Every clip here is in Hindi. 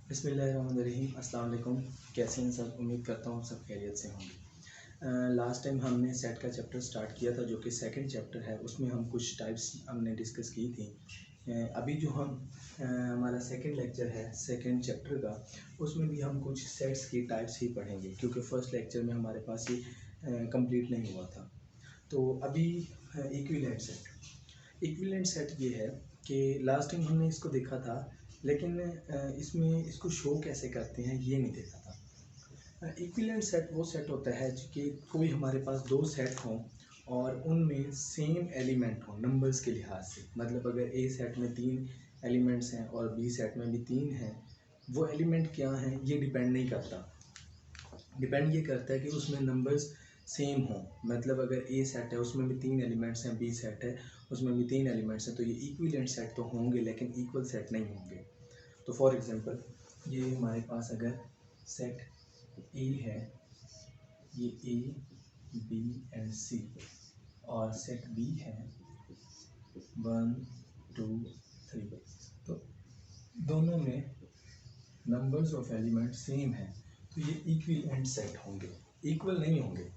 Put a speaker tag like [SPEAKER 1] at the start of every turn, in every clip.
[SPEAKER 1] बिस्मिल्लाहिर्रहमानिर्रहीम। अस्सलाम वालेकुम। कैसे हैं सब? उम्मीद करता हूँ सब खैरियत से होंगे। लास्ट टाइम हमने सेट का चैप्टर स्टार्ट किया था जो कि सेकंड चैप्टर है, उसमें हम कुछ टाइप्स हमने डिस्कस की थी। अभी जो हमारा सेकंड लेक्चर है सेकंड चैप्टर का, उसमें भी हम कुछ सेट्स की टाइप्स ही पढ़ेंगे क्योंकि फ़र्स्ट लेक्चर में हमारे पास ये कंप्लीट नहीं हुआ था। तो अभी इक्विवेलेंट सेट ये है कि लास्ट टाइम हमने इसको देखा था, लेकिन इसमें इसको शो कैसे करते हैं ये नहीं देखा था। इक्विवेलेंट सेट वो सेट होता है कि कोई हमारे पास दो सेट हों और उनमें सेम एलिमेंट हों नंबर्स के लिहाज से। मतलब अगर ए सेट में 3 एलिमेंट्स हैं और बी सेट में भी 3 हैं, वो एलिमेंट क्या हैं ये डिपेंड नहीं करता। डिपेंड ये करता है कि उसमें नंबर्स सेम हों। मतलब अगर ए सेट है उसमें भी 3 एलिमेंट्स हैं, बी सेट है उसमें भी 3 एलिमेंट्स हैं, तो ये इक्विवेलेंट सेट तो होंगे लेकिन इक्वल सेट नहीं होंगे। तो फॉर एग्जांपल ये हमारे पास अगर सेट ए है, ये ए बी एंड सी, और सेट बी है 1 2 3, तो दोनों में नंबर्स ऑफ एलिमेंट सेम है, तो ये इक्विवेलेंट सेट होंगे। इक्वल नहीं होंगे,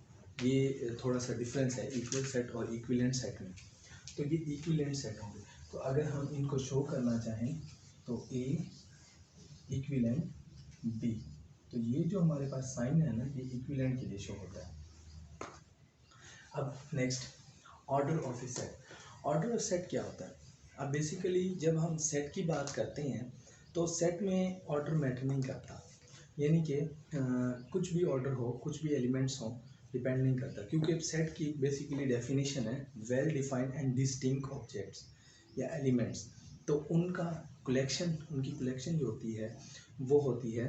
[SPEAKER 1] ये थोड़ा सा डिफरेंस है इक्वल सेट और इक्विवेलेंट सेट में। तो ये इक्विवेलेंट सेट होंगे। तो अगर हम इनको शो करना चाहें तो ए इक्विवेलेंट बी, तो ये जो हमारे पास साइन है ना, ये इक्विवेलेंट के लिए शो होता है। अब next, order of a set. Order of set क्या होता है? अब बेसिकली जब हम सेट की बात करते हैं तो सेट में ऑर्डर मैटर नहीं करता, यानी कि कुछ भी ऑर्डर हो, कुछ भी एलिमेंट्स हो, डिपेंड नहीं करता, क्योंकि सेट की बेसिकली डेफिनेशन है well defined and distinct objects या एलिमेंट्स। तो उनकी कलेक्शन जो होती है वो होती है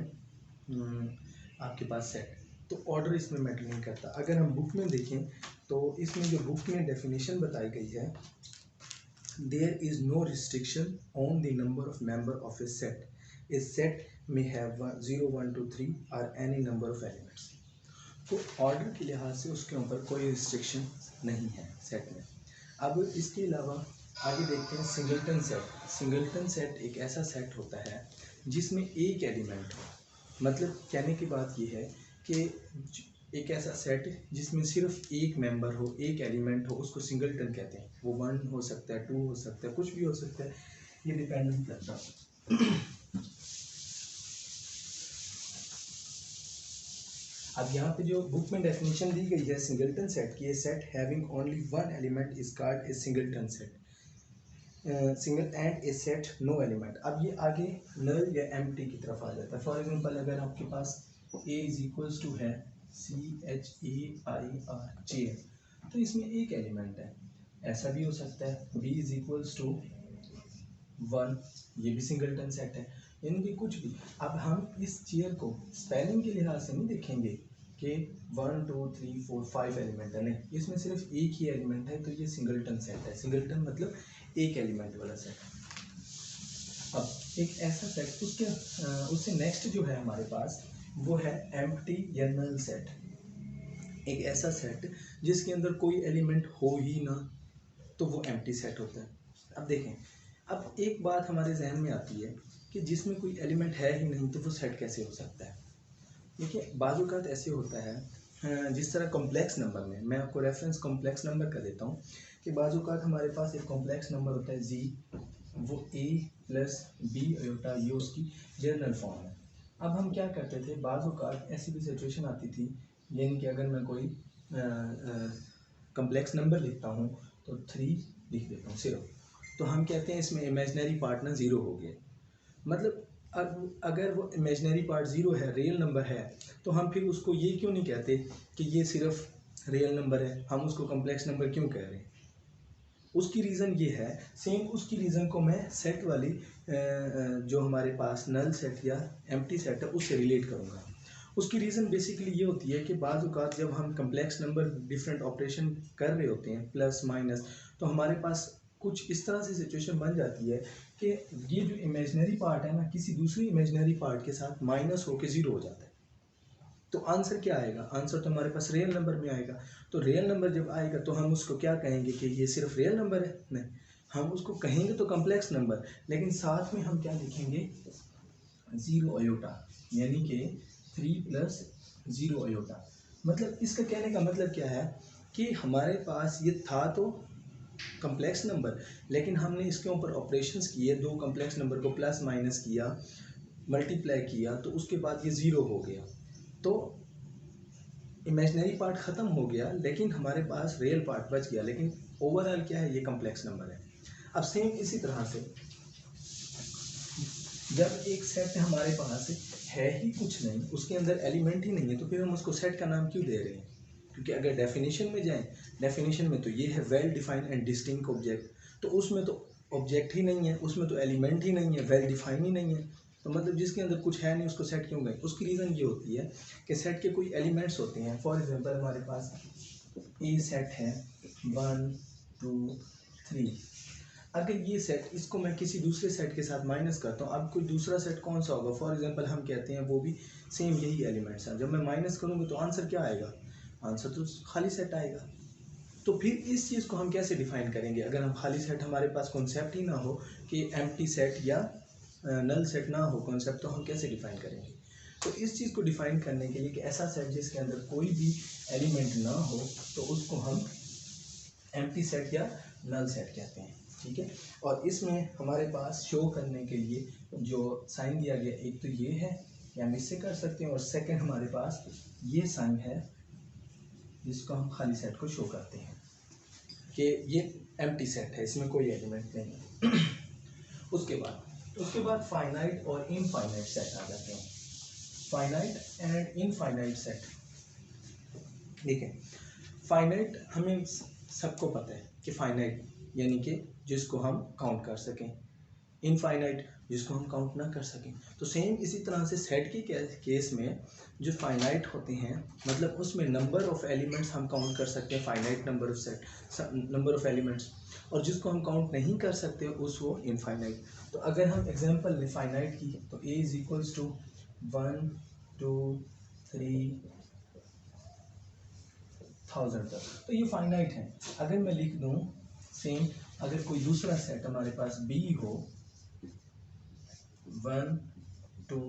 [SPEAKER 1] आपके पास सेट। तो ऑर्डर इसमें मैटर नहीं करता। अगर हम बुक में देखें तो इसमें जो बुक में डेफिनेशन बताई गई है, there is no restriction on the number of member of a set. A set में हैव 0 1 2 3 और एनी नंबर ऑफ एलिमेंट्स। तो ऑर्डर के लिहाज से उसके ऊपर कोई रिस्ट्रिक्शन नहीं है सेट में। अब इसके अलावा आगे देखते हैं सिंगलटन सेट। सिंगलटन सेट एक ऐसा सेट होता है जिसमें एक एलिमेंट हो। मतलब कहने की बात यह है कि एक ऐसा सेट जिसमें सिर्फ एक मेंबर हो, एक एलिमेंट हो, उसको सिंगलटन कहते हैं। वो 1 हो सकता है, 2 हो सकता है, कुछ भी हो सकता है, ये डिपेंड नहीं करता। अब यहाँ पे जो बुक में डेफिनेशन दी गई है सिंगलटन सेट की, set having only one element is called a singleton set. Single and a set no element. अब ये आगे नल या एम्प्टी की तरफ आ जाता है। फॉर एग्जांपल अगर आपके पास ए इज इक्वल्स टू है CHAIR चेयर, तो इसमें एक एलिमेंट है। ऐसा भी हो सकता है B इज इक्वल्स टू 1, ये भी सिंगलटन सेट है, यानी कि कुछ भी। अब हम इस चेयर को स्पेलिंग के लिहाज से नहीं देखेंगे कि 1 2 3 4 5 एलिमेंट है, नहीं, इसमें सिर्फ एक ही एलिमेंट है, तो ये सिंगलटन सेट है। सिंगलटन मतलब एक एलिमेंट वाला सेट। अब एक ऐसा सेट उससे नेक्स्ट जो है हमारे पास वो है एम्प्टी या नल सेट। एक ऐसा सेट जिसके अंदर कोई एलिमेंट हो ही ना, तो वो एम्प्टी सेट होता है। अब देखें, अब एक बात हमारे जहन में आती है कि जिसमें कोई एलिमेंट है ही नहीं तो वो सेट कैसे हो सकता है? देखिए, बाज़ औक़ात ऐसे होता है, जिस तरह कॉम्प्लेक्स नंबर में, मैं आपको रेफरेंस कॉम्प्लेक्स नंबर का देता हूँ कि बाज़ औक़ात हमारे पास एक कॉम्प्लेक्स नंबर होता है जी, वो a + b आयोटा, ये उसकी जनरल फॉर्म है। अब हम क्या करते थे, बाज़ औक़ात ऐसी भी सिचुएशन आती थी, यानी कि अगर मैं कोई कॉम्प्लेक्स नंबर लिखता हूँ तो 3 लिख देता हूँ सिर्फ, तो हम कहते हैं इसमें इमेजिनरी पार्ट ना 0 हो गया। मतलब अब अगर वो इमेजिनरी पार्ट 0 है, रियल नंबर है, तो हम फिर उसको ये क्यों नहीं कहते कि ये सिर्फ रियल नंबर है, हम उसको कॉम्प्लेक्स नंबर क्यों कह रहे हैं? उसकी रीज़न ये है, सेम उसकी रीज़न को मैं सेट वाली जो हमारे पास नल सेट या एम्प्टी सेट है उससे रिलेट करूँगा। उसकी रीज़न बेसिकली ये होती है कि बाज़ औक़ात जब हम कम्प्लेक्स नंबर डिफरेंट ऑपरेशन कर रहे होते हैं, प्लस माइनस, तो हमारे पास कुछ इस तरह से सिचुएशन बन जाती है कि ये जो इमेजिनरी पार्ट है ना, किसी दूसरी इमेजिनरी पार्ट के साथ माइनस होकर 0 हो जाता है। तो आंसर क्या आएगा? आंसर तो हमारे पास रियल नंबर में आएगा। तो रियल नंबर जब आएगा तो हम उसको क्या कहेंगे कि ये सिर्फ रियल नंबर है? नहीं, हम उसको कहेंगे तो कॉम्प्लेक्स नंबर, लेकिन साथ में हम क्या लिखेंगे, 0 अयोटा, यानी कि 3 प्लस 0 अयोटा। मतलब इसका कहने का मतलब क्या है कि हमारे पास ये था तो कम्प्लेक्स नंबर, लेकिन हमने इसके ऊपर ऑपरेशंस किए, दो कम्प्लेक्स नंबर को प्लस माइनस किया, मल्टीप्लाई किया, तो उसके बाद ये 0 हो गया। तो इमेजिनरी पार्ट ख़त्म हो गया, लेकिन हमारे पास रियल पार्ट बच गया, लेकिन ओवरऑल क्या है, ये कम्प्लेक्स नंबर है। अब सेम इसी तरह से जब एक सेट हमारे पास है ही कुछ नहीं, उसके अंदर एलिमेंट ही नहीं है, तो फिर हम उसको सेट का नाम क्यों दे रहे हैं? क्योंकि अगर डेफिनेशन में जाएं, डेफिनेशन में तो ये है well defined and distinct object, तो उसमें तो ऑब्जेक्ट ही नहीं है, उसमें तो एलिमेंट ही नहीं है, वेल डिफाइंड ही नहीं है, तो मतलब जिसके अंदर कुछ है नहीं उसको सेट क्यों गए? उसकी रीज़न ये होती है कि सेट के कोई एलिमेंट्स होते हैं। फॉर एग्जांपल हमारे पास ए सेट है 1 2 3, अगर ये सेट, इसको मैं किसी दूसरे सेट के साथ माइनस करता हूँ, अब कोई दूसरा सेट कौन सा होगा? फॉर एग्जांपल हम कहते हैं वो भी सेम यही एलिमेंट्स हैं, जब मैं माइनस करूँगा तो आंसर क्या आएगा? आंसर तो खाली सेट आएगा। तो फिर इस चीज़ को हम कैसे डिफाइन करेंगे? अगर हम खाली सेट, हमारे पास कॉन्सेप्ट ही ना हो कि एम्प्टी सेट या नल सेट ना हो कॉन्सेप्ट, तो हम कैसे डिफाइन करेंगे? तो इस चीज़ को डिफाइन करने के लिए कि ऐसा सेट जिसके अंदर कोई भी एलिमेंट ना हो, तो उसको हम एम्प्टी सेट या नल सेट कहते हैं, ठीक है। और इसमें हमारे पास शो करने के लिए जो साइन दिया गया, एक तो ये है, या हम इससे कर सकते हैं, और सेकंड हमारे पास ये साइन है जिसको हम खाली सेट को शो करते हैं कि ये एम्प्टी सेट है, इसमें कोई एलिमेंट नहीं है। उसके बाद फाइनाइट और इनफाइनाइट सेट आ जाते हैं। फाइनाइट एंड इनफाइनाइट सेट, ठीक है। फाइनाइट हमें सबको पता है कि फाइनाइट यानी कि जिसको हम काउंट कर सकें, इनफाइनाइट जिसको हम काउंट ना कर सकें। तो सेम इसी तरह से सेट के केस में जो फाइनाइट होते हैं, मतलब उसमें नंबर ऑफ एलिमेंट्स हम काउंट कर सकते हैं, finite number of set, number of elements, और जिसको हम काउंट नहीं कर सकते उस वो इनफाइनाइट। तो अगर हम एग्जांपल लें फाइनाइट की, तो ए इज इक्वल्स टू 1 2 3 1000 तक, तो ये फाइनाइट है। अगर मैं लिख दूं सेम, अगर कोई दूसरा सेट हमारे पास बी हो 1 2,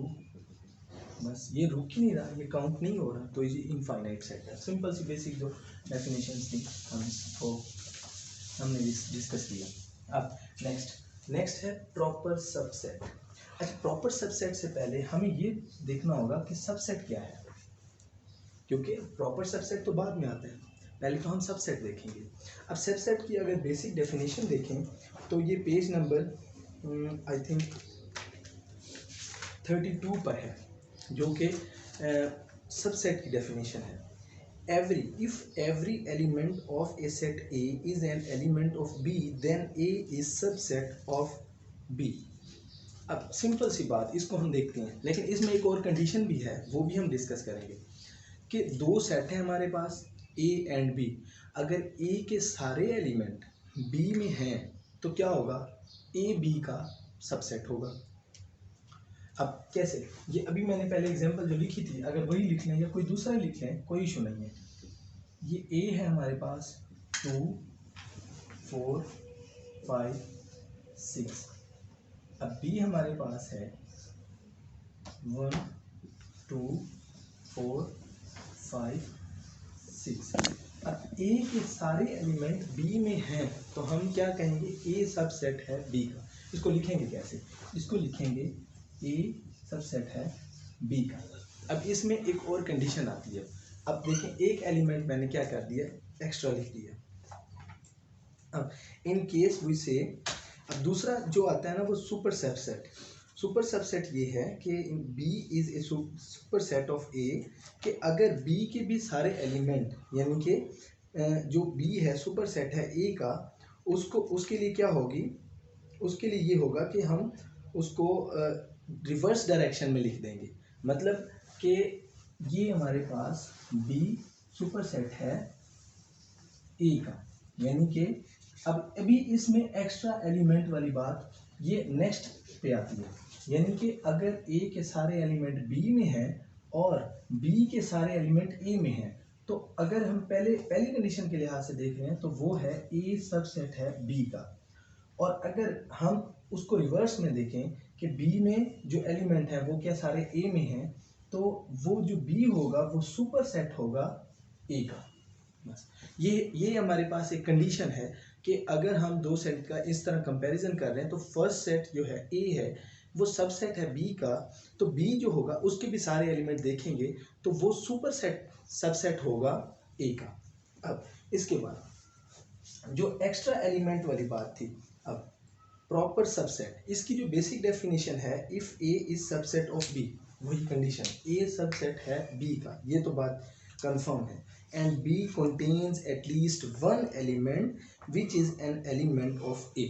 [SPEAKER 1] बस ये रुक ही नहीं रहा, ये काउंट नहीं हो रहा, तो ये इनफाइनाइट सेट है। सिंपल सी बेसिक जो डेफिनेशंस थी हमने डिस्कस किया। अब नेक्स्ट है प्रॉपर सबसेट। अच्छा, प्रॉपर सबसेट से पहले हमें ये देखना होगा कि सबसेट क्या है, क्योंकि प्रॉपर सबसेट तो बाद में आता है, पहले तो हम सबसेट देखेंगे। अब सबसेट की अगर बेसिक डेफिनेशन देखें तो ये पेज नंबर आई थिंक 32 पर है, जो कि सबसेट की डेफिनेशन है। If every element of a set A is an element of B, then A is subset of B। अब सिंपल सी बात, इसको हम देखते हैं, लेकिन इसमें एक और कंडीशन भी है, वो भी हम डिस्कस करेंगे कि दो सेट हैं हमारे पास A एंड B। अगर A के सारे एलिमेंट B में हैं तो क्या होगा? A B का सबसेट होगा। अब कैसे? ये अभी मैंने पहले एग्जांपल जो लिखी थी, अगर वही लिख लें या कोई दूसरा लिख लें, कोई इशू नहीं है। ये A है हमारे पास 2 4 5 6, अब B हमारे पास है 1 2 4 5 6। अब A के सारे एलिमेंट B में हैं तो हम क्या कहेंगे? A सबसेट है B का। इसको लिखेंगे कैसे? इसको लिखेंगे A सबसेट है B का। अब इसमें एक और कंडीशन आती है। अब देखें, एक एलिमेंट मैंने क्या कर दिया? एक्स्ट्रा लिख दिया। अब इन केस वी से, अब दूसरा जो आता है ना वो सुपर सबसेट। सुपर सबसेट ये है कि B is a super set of A, कि अगर B के भी सारे एलिमेंट, यानी कि जो B है सुपर सेट है A का, उसको उसके लिए क्या होगी? उसके लिए ये होगा कि हम उसको रिवर्स डायरेक्शन में लिख देंगे। मतलब कि ये हमारे पास B सुपर सेट है A का, यानी कि अब अभी इसमें एक्स्ट्रा एलिमेंट वाली बात ये नेक्स्ट पे आती है, यानी कि अगर A के सारे एलिमेंट B में हैं और B के सारे एलिमेंट A में हैं, तो अगर हम पहली कंडीशन के लिहाज से देख रहे हैं तो वो है A सबसेट है B का। और अगर हम उसको रिवर्स में देखें कि बी में जो एलिमेंट है वो क्या सारे ए में हैं, तो वो जो बी होगा वो सुपर सेट होगा ए का। बस ये हमारे पास एक कंडीशन है कि अगर हम दो सेट का इस तरह कंपैरिजन कर रहे हैं तो फर्स्ट सेट जो है ए है वो सबसेट है बी का, तो बी जो होगा उसके भी सारे एलिमेंट देखेंगे तो वो सुपर सेट सबसेट होगा ए का। अब इसके बाद जो एक्स्ट्रा एलिमेंट वाली बात थी, अब प्रॉपर सबसेट, इसकी जो बेसिक डेफिनेशन है, if A is subset of B, वही कंडीशन, ए सबसेट है बी का, ये तो बात कंफर्म है, and B contains at least one element which is an element of A.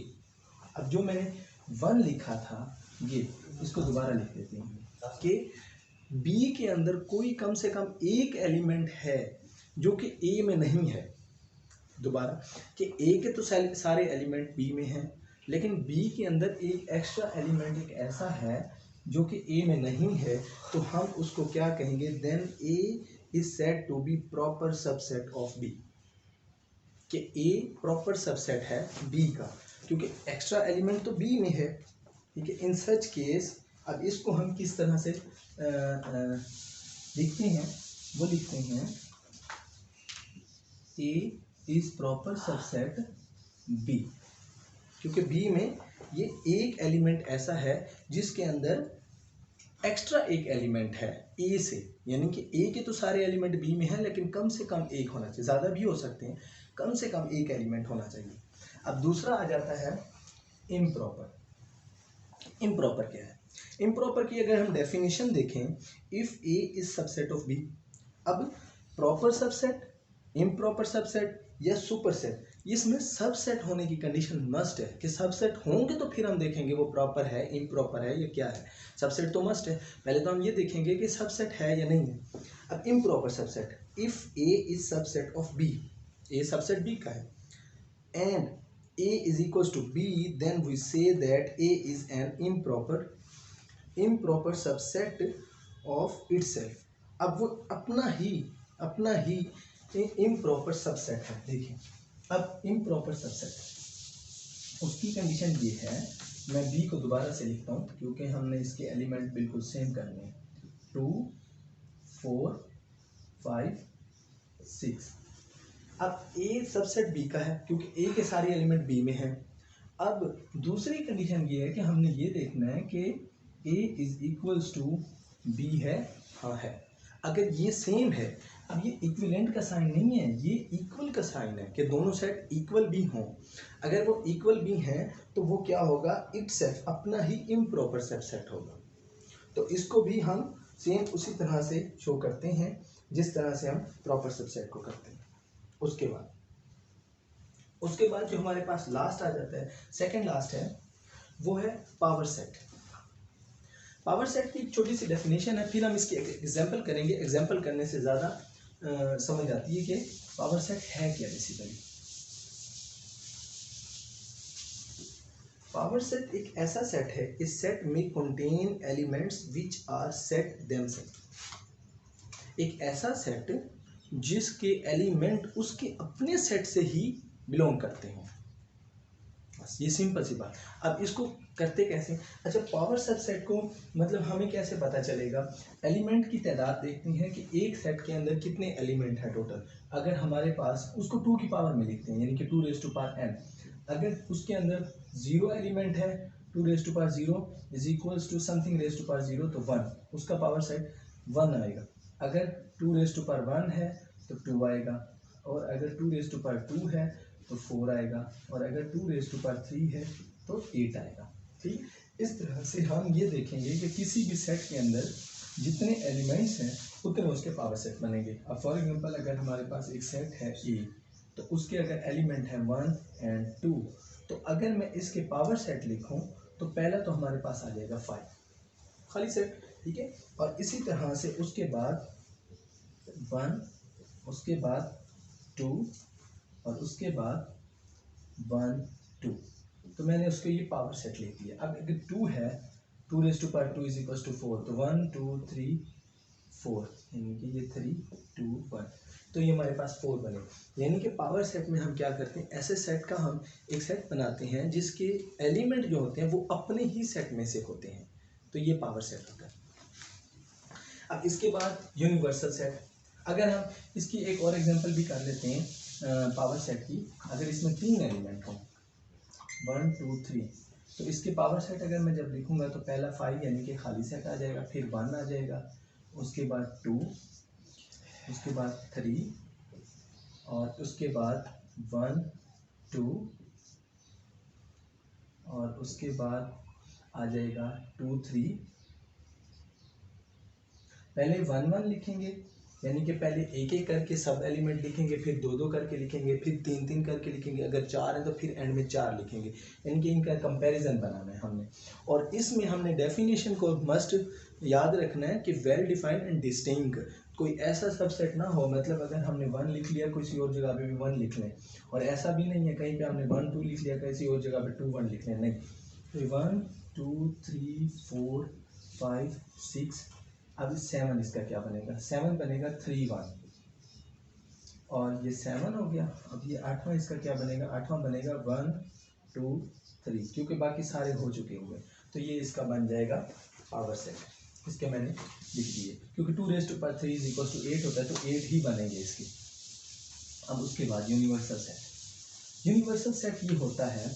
[SPEAKER 1] अब जो मैंने वन लिखा था ये, इसको दोबारा लिख देते हैं कि बी के अंदर कोई कम से कम एक एलिमेंट है जो कि ए में नहीं है। दोबारा कि ए के तो सारे एलिमेंट बी में हैं, लेकिन बी के अंदर एक एक्स्ट्रा एलिमेंट एक ऐसा है जो कि ए में नहीं है, तो हम उसको क्या कहेंगे, then A is said to be proper subset of B, कि ए प्रॉपर सबसेट है बी का, क्योंकि एक्स्ट्रा एलिमेंट तो बी में है। ठीक है, इन सच केस अब इसको हम किस तरह से लिखते हैं, वो लिखते हैं ए इज प्रॉपर सबसेट बी, क्योंकि बी में ये एक एलिमेंट ऐसा है जिसके अंदर एक्स्ट्रा एक एलिमेंट है ए से, यानी कि ए के तो सारे एलिमेंट बी में हैं लेकिन कम से कम एक होना चाहिए, ज़्यादा भी हो सकते हैं, कम से कम एक एलिमेंट होना चाहिए। अब दूसरा आ जाता है इम्प्रॉपर। इम्प्रॉपर क्या है? इम्प्रॉपर की अगर हम डेफिनेशन देखें, if A is subset of B, अब प्रॉपर सबसेट, इम्प्रॉपर सबसेट या सुपर सेट, इसमें सबसेट होने की कंडीशन मस्ट है कि सबसेट होंगे तो फिर हम देखेंगे वो प्रॉपर है, इम्प्रॉपर है या क्या है। सबसेट तो मस्ट है, पहले तो हम ये देखेंगे कि सबसेट है या नहीं है। अब improper subset, if A is subset of B, A subset B का है, and a is equals to b, then we say that a is an improper subset of itself। अब वो अपना ही improper subset है। देखिए अब improper subset उसकी कंडीशन ये है, मैं b को दोबारा से लिखता हूँ क्योंकि हमने इसके एलिमेंट बिल्कुल सेम करने हैं, 2 4 5 6। अब ए सबसेट बी का है क्योंकि ए के सारे एलिमेंट बी में हैं। अब दूसरी कंडीशन ये है कि हमने ये देखना है कि ए इज इक्वल्स टू बी है, हाँ है। अगर ये सेम है, अब ये इक्विवेलेंट का साइन नहीं है, ये इक्वल का साइन है कि दोनों सेट इक्वल भी हों। अगर वो इक्वल भी हैं तो वो क्या होगा, इटसेल्फ अपना ही इम्प्रॉपर सबसेट होगा। तो इसको भी हम सेम उसी तरह से शो करते हैं जिस तरह से हम प्रॉपर सबसेट को करते हैं। उसके बाद जो हमारे पास लास्ट आ जाता है, सेकंड लास्ट है, वो है पावर सेट। पावर सेट की एक छोटी सी डेफिनेशन है, फिर हम इसकी एग्जांपल करेंगे। एग्जांपल करने से ज़्यादा समझ आती है कि पावर सेट है क्या। बेसिकली पावर सेट एक ऐसा सेट है, इस सेट में contain elements which are set themselves. एक ऐसा सेट जिसके एलिमेंट उसके अपने सेट से ही बिलोंग करते हैं, बस ये सिंपल सी बात। अब इसको करते कैसे? अच्छा, पावर सबसेट को मतलब हमें कैसे पता चलेगा? एलिमेंट की तादाद देखनी है कि एक सेट के अंदर कितने एलिमेंट है टोटल। अगर हमारे पास उसको 2 की पावर में लिखते हैं, यानी कि 2 रेज़ टू पावर n। अगर उसके अंदर 0 एलिमेंट है, 2 raise to power 0 is equals to something raise to power 0, तो 1, उसका पावर सेट 1 आएगा। अगर 2 रेज़ टू पावर 1 है तो 2 आएगा, और अगर 2 रेज़ टू पावर 2 है तो 4 आएगा, और अगर 2 रेज़ टू पावर 3 है तो 8 आएगा। ठीक, इस तरह से हम ये देखेंगे कि किसी भी सेट के अंदर जितने एलिमेंट्स हैं उतने उसके पावर सेट बनेंगे। अब फॉर एग्जांपल अगर हमारे पास एक सेट है ए, तो उसके अगर एलिमेंट है 1 एंड 2, तो अगर मैं इसके पावर सेट लिखूं तो पहला तो हमारे पास आ जाएगा 5, खाली सेट। ठीक है, और इसी तरह से उसके बाद 1, उसके बाद 2, और उसके बाद 1 2, तो मैंने उसको ये पावर सेट लिख दिया। अब अगर 2 है, 2 raise to power 2 is equal to 4, तो 1 2 3 4, यानी कि ये 3 2 1, तो ये हमारे पास 4 बने। यानी कि पावर सेट में हम क्या करते हैं, ऐसे सेट का हम एक सेट बनाते हैं जिसके एलिमेंट जो होते हैं वो अपने ही सेट में से होते हैं, तो ये पावर सेट होता है। अब इसके बाद यूनिवर्सल सेट, अगर हम इसकी एक और एग्जांपल भी कर लेते हैं पावर सेट की। अगर इसमें 3 एलिमेंट हों 1 2 3, तो इसके पावर सेट अगर मैं जब लिखूंगा तो पहला 5 यानी कि खाली सेट आ जाएगा, फिर 1 आ जाएगा, उसके बाद 2, उसके बाद 3 और उसके बाद 1 2 और उसके बाद आ जाएगा 2 3। पहले 1 1 लिखेंगे, यानी कि पहले एक एक करके सब एलिमेंट लिखेंगे, फिर 2 2 करके लिखेंगे, फिर 3 3 करके लिखेंगे, अगर 4 है तो फिर एंड में 4 लिखेंगे, यानी कि इनका कंपैरिजन बनाना है हमने। और इसमें हमने डेफिनेशन को मस्ट याद रखना है कि वेल डिफाइंड एंड डिस्टिंक्ट, कोई ऐसा सबसेट ना हो, मतलब अगर हमने 1 लिख लिया किसी और जगह पे भी 1 लिख लें, और ऐसा भी नहीं है कहीं पे हमने 1 2 लिख लिया किसी और जगह पे 2 1 लिख लें, नहीं। तो 1 2 3 4 5 6, अब 7 इसका क्या बनेगा, 7 बनेगा 3 1, और ये 7 हो गया। अब ये 8वां इसका क्या बनेगा, 8वां बनेगा 1 2 3, क्योंकि बाकी सारे हो चुके हुए, तो ये इसका बन जाएगा पावर सेट। इसके मैंने लिख दिए, क्योंकि 2⁻3 = 8 होता है, तो 8 ही बनेंगे इसके। अब उसके बाद यूनिवर्सल सेट, यूनिवर्सल सेट ये होता है,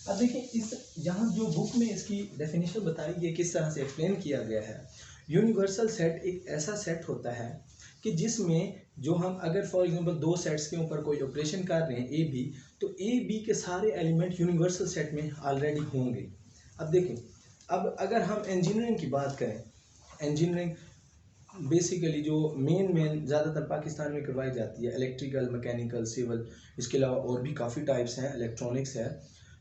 [SPEAKER 1] अब देखिए इस यहाँ जो बुक में इसकी डेफिनेशन बताई है, किस तरह से एक्सप्लेन किया गया है। यूनिवर्सल सेट एक ऐसा सेट होता है कि जिसमें जो हम अगर फॉर एग्जांपल 2 सेट्स के ऊपर कोई ऑपरेशन कर रहे हैं ए बी, तो ए बी के सारे एलिमेंट यूनिवर्सल सेट में ऑलरेडी होंगे। अब देखें, अब अगर हम इंजीनियरिंग की बात करें, इंजीनियरिंग बेसिकली जो मेन ज़्यादातर पाकिस्तान में करवाई जाती है, इलेक्ट्रिकल, मैकेनिकल, सिविल, इसके अलावा और भी काफ़ी टाइप्स हैं, इलेक्ट्रॉनिक्स है।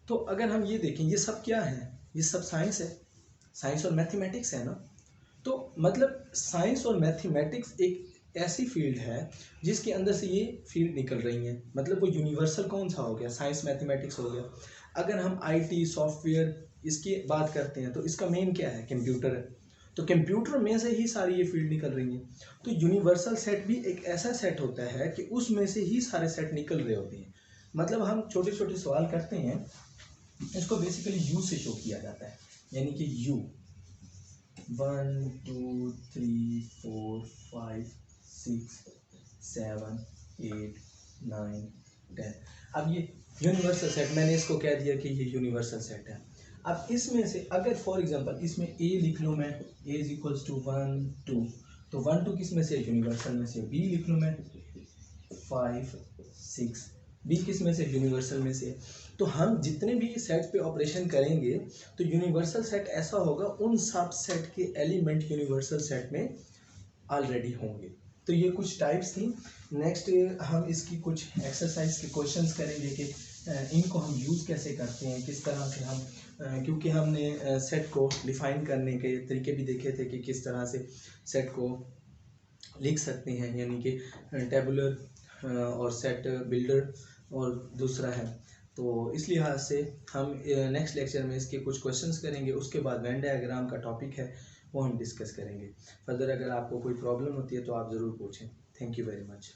[SPEAKER 1] तो अगर हम ये देखें, ये सब क्या है, ये सब साइंस है, साइंस और मैथमेटिक्स है ना। तो मतलब साइंस और मैथमेटिक्स एक ऐसी फील्ड है जिसके अंदर से ये फील्ड निकल रही हैं, मतलब वो यूनिवर्सल कौन सा हो गया, साइंस मैथमेटिक्स हो गया। अगर हम आईटी सॉफ्टवेयर इसकी बात करते हैं, तो इसका मेन क्या है, कंप्यूटर है, तो कंप्यूटर में से ही सारी ये फील्ड निकल रही हैं। तो यूनिवर्सल सेट भी एक ऐसा सेट होता है कि उसमें से ही सारे सेट निकल रहे होते हैं। मतलब हम छोटे छोटे सवाल करते हैं, इसको बेसिकली यू से शो किया जाता है, यानी कि यू 1 2 3 4 5 6 7 8 9 10। अब ये यूनिवर्सल सेट, मैंने इसको कह दिया कि ये यूनिवर्सल सेट है। अब इसमें से अगर फॉर एग्जांपल इसमें ए लिख लूँ मैं, ए = 1 2, तो 1 2 किस में से, यूनिवर्सल में से। बी लिख लूँ मैं 5 6, बी किस में से, यूनिवर्सल में से। तो हम जितने भी सेट पे ऑपरेशन करेंगे, तो यूनिवर्सल सेट ऐसा होगा, उन सब सेट के एलिमेंट यूनिवर्सल सेट में ऑलरेडी होंगे। तो ये कुछ टाइप्स थी। नेक्स्ट हम इसकी कुछ एक्सरसाइज के क्वेश्चंस करेंगे कि इनको हम यूज़ कैसे करते हैं, किस तरह से हम क्योंकि हमने सेट को डिफाइन करने के तरीके भी देखे थे कि किस तरह से सेट को लिख सकते हैं, यानी कि टेबुलर और सेट बिल्डर और दूसरा है। तो इस लिहाज से हम नेक्स्ट लेक्चर में इसके कुछ क्वेश्चंस करेंगे, उसके बाद वेन डायग्राम का टॉपिक है वो हम डिस्कस करेंगे। फर्दर अगर आपको कोई प्रॉब्लम होती है तो आप ज़रूर पूछें। Thank you very much.